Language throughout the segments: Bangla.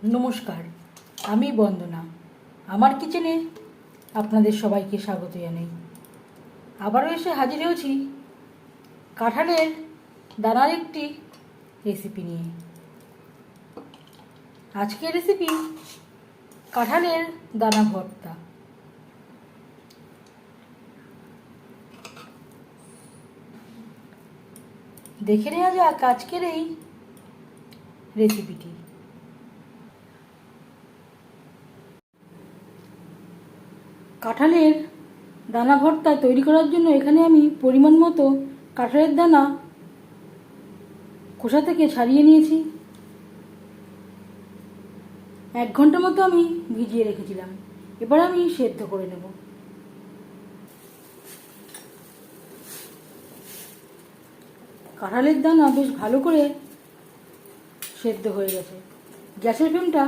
নমস্কার, আমি বন্দনা। আমার কিচেনে আপনাদের সবাইকে স্বাগত জানাই। আবারও এসে হাজির হয়েছি কাঁঠালের দানার একটি রেসিপি নিয়ে। আজকের রেসিপি কাঁঠালের দানা ভর্তা। দেখে নেওয়া যাক আজকের এই রেসিপিটি। কাঁঠালের দানা ভর্তা তৈরি করার জন্য এখানে আমি পরিমাণ মতো কাঁঠালের দানা খোসা থেকে ছাড়িয়ে নিয়েছি। 1 ঘন্টা মতো আমি ভিজিয়ে রেখেছিলাম। এবার আমি সেদ্ধ করে নেব। কাঁঠালের দানা বেশ ভালো করে সেদ্ধ হয়ে গেছে। গ্যাসের ফ্লেমটা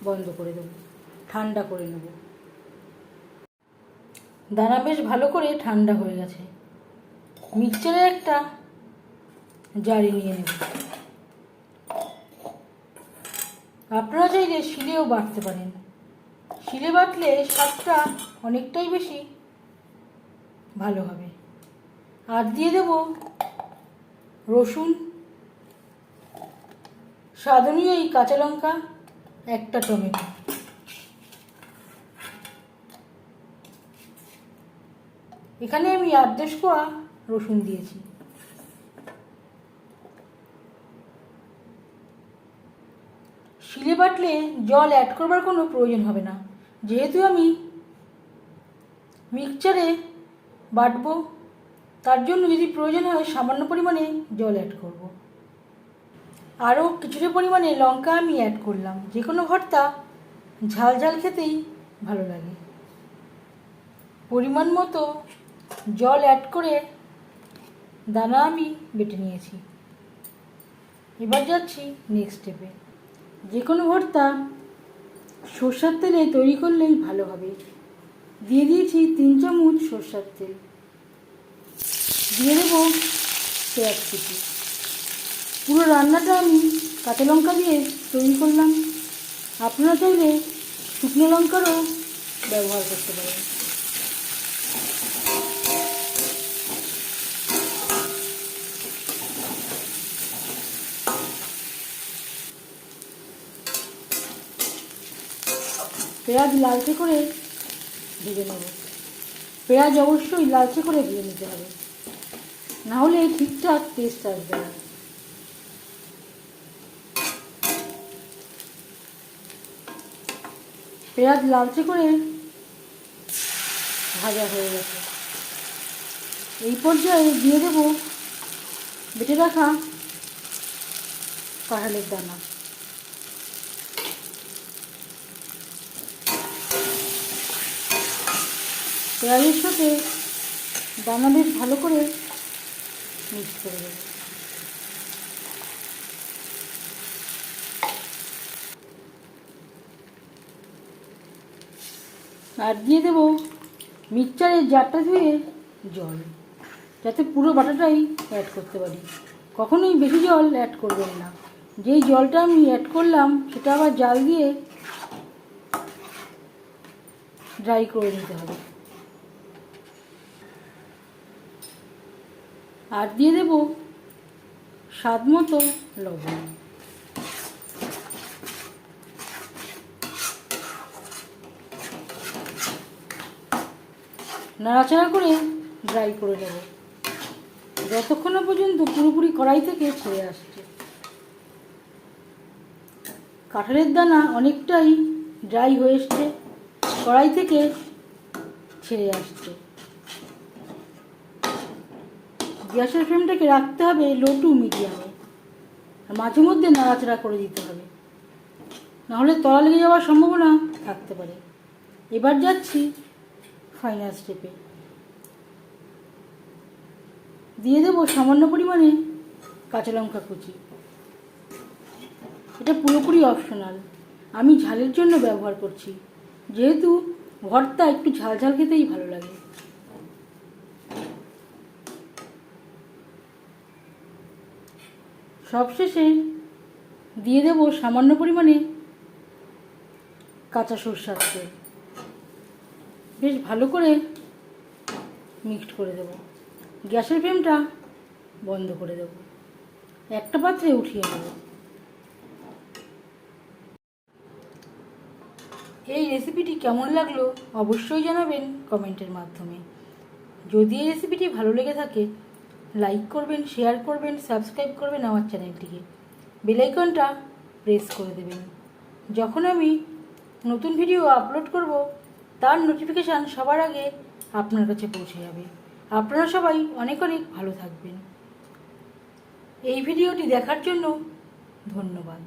বন্ধ করে দেব, ঠান্ডা করে নেব। দানা বেশ ভালো করে ঠান্ডা হয়ে গেছে। মিক্সচারে একটা জারি নিয়ে নেব। আপনারা চাইলে শিলেও বাটতে পারেন। শিলে বাটলে স্বাদটা অনেকটাই বেশি ভালো হবে। আর দিয়ে দেব রসুন, স্বাদ অনুযায়ী কাঁচা লঙ্কা, একটা টমেটো। এখানে আমি 8-10 কোয়া রসুন দিয়েছি। শিলে বাটলে জল অ্যাড করবার কোনো প্রয়োজন হবে না, যেহেতু আমি মিক্সচারে বাটবো। তার জন্য যদি প্রয়োজন হয় সামান্য পরিমাণে জল অ্যাড করব। আরও কিছুটা পরিমাণে লঙ্কা আমি অ্যাড করলাম। যে কোনো ভর্তা ঝাল ঝাল খেতেই ভালো লাগে। পরিমাণ মতো জল অ্যাড করে দানা আমি বেটে নিয়েছি। এবার যাচ্ছি নেক্সট স্টেপে। যে কোনো ভর্তা সরষের তেলে তৈরি করলেই ভালো হবে। দিয়ে দিয়েছি 3 চামচ সরষের তেল। দিয়ে দেবো পেঁয়াজ কুচি। পুরো রান্নাটা আমি কাঁচা লঙ্কা দিয়ে তৈরি করলাম। আপনারা চাইলে শুকনো লঙ্কারও ব্যবহার করতে পারেন। পেঁয়াজ লালচে করে ভেজে নেব। পেঁয়াজ অবশ্যই লালচে করে ভেজে নিতে হবে, নাহলে ঠিকঠাক টেস্ট আসবে না। পেঁয়াজ লালচে করে ভাজা হয়ে গেছে। এই পর্যায়ে দিয়ে দেব বেটে রাখা কাঁঠালের দানা। পেঁয়াজের সাথে দানা বেশ ভালো করে মিক্স করে দেব। আর দিয়ে দেব মিক্সচারের জারটা ধুয়ে জল, যাতে পুরো বাটাটাই অ্যাড করতে পারি। কখনোই বেশি জল অ্যাড করবেন না। যেই জলটা আমি অ্যাড করলাম সেটা আবার জাল দিয়ে ড্রাই করে নিতে হবে। আর দিয়ে দেব স্বাদ মতো লবণ। নাড়াচাড়া করে ড্রাই করে নেব, যতক্ষণ না পর্যন্ত পুরোপুরি কড়াই থেকে ছেড়ে আসছে। কাঁঠালের দানা অনেকটাই ড্রাই হয়ে এসছে, কড়াই থেকে ছেড়ে আসছে। গ্যাসের ফ্লেমটাকে রাখতে হবে লো টু মিডিয়ামে, আর মাঝে মধ্যে নাড়াচাড়া করে দিতে হবে, নাহলে তলা লেগে যাওয়ার সম্ভাবনা থাকতে পারে। এবার যাচ্ছি ফাইনাল স্টেপে। দিয়ে দেবো সামান্য পরিমাণে কাঁচা লঙ্কা কুচি। এটা পুরোপুরি অপশনাল, আমি ঝালের জন্য ব্যবহার করছি, যেহেতু ভর্তা একটু ঝাল ঝাল খেতেই ভালো লাগে। সবশেষে দিয়ে দেবো সামান্য পরিমাণে কাঁচা সরষের তেল বেশ ভালো করে মিক্সড করে দেব। গ্যাসের ফ্লেমটা বন্ধ করে দেব, একটা পাত্রে উঠিয়ে নেব। এই রেসিপিটি কেমন লাগলো অবশ্যই জানাবেন কমেন্টের মাধ্যমে। যদি এই রেসিপিটি ভালো লেগে থাকে লাইক করবেন, শেয়ার করবেন, সাবস্ক্রাইব করবেন আমার চ্যানেলটিকে, বেল আইকনটা প্রেস করে দেবেন। যখন আমি নতুন ভিডিও আপলোড করব তার নোটিফিকেশান সবার আগে আপনার কাছে পৌঁছে যাবে। আপনারা সবাই অনেক অনেক ভালো থাকবেন। এই ভিডিওটি দেখার জন্য ধন্যবাদ।